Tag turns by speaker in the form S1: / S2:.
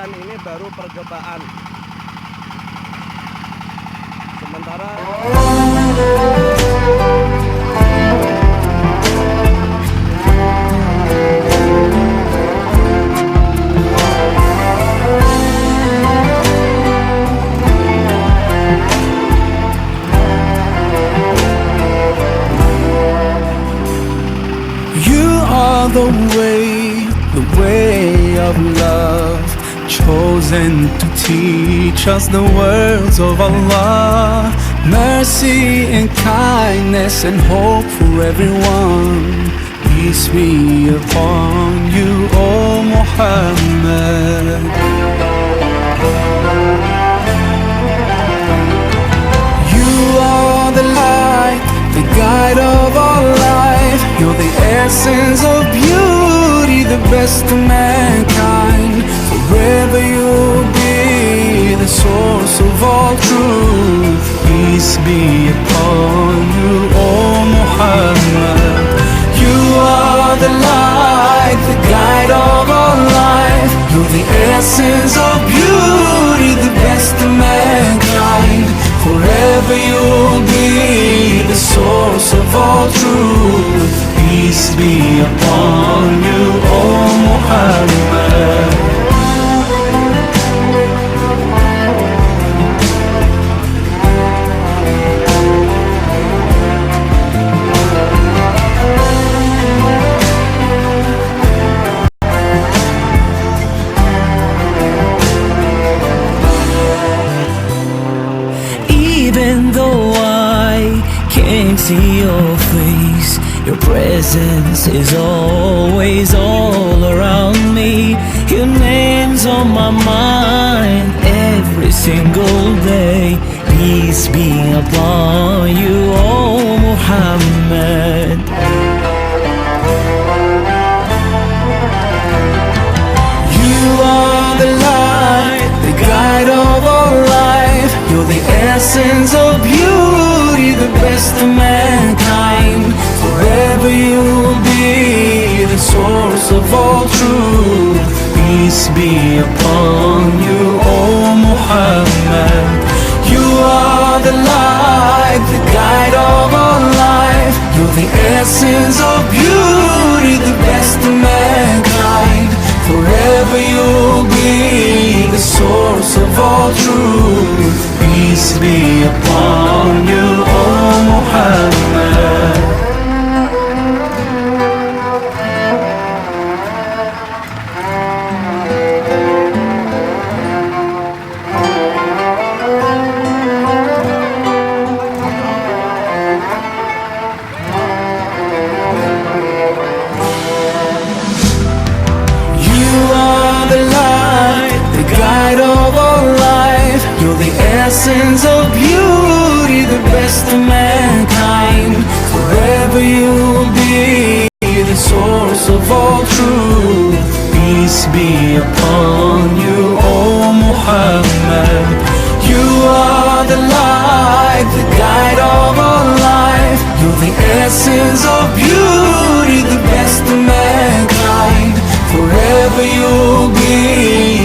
S1: dan ini baru percobaan. Sementara
S2: the way of love, chosen to teach us the words of Allah, mercy and kindness and hope for everyone. Peace be upon you, O Muhammad. You are the light, the guide of our life. You're the essence of beauty, the best of mankind. Forever you'll be the source of all truth. Peace be upon you, O Muhammad. You are the light, the guide of our life. You're the essence of beauty, the best of mankind. Forever you'll be the source of all truth. Peace be upon you, O Muhammad.
S3: Even though I can't see your face, your presence is always all around me. Your name's on my mind every single day. Peace be upon you, O Muhammad.
S2: You are the light, the guide of our life. You're the essence of beauty, the best of mankind. Forever you'll be the source of all truth. Peace be upon you, O Muhammad. You are the light, the guide of our life. You're the essence of beauty, the best of mankind. Forever you'll be the source of all truth. Peace be upon you, O Muhammad. Essence of beauty, the best of mankind. Forever you'll be the source of all truth. Peace be upon you, O Muhammad. You are the light, the guide of our life. You're the essence of beauty, the best of mankind. Forever you'll be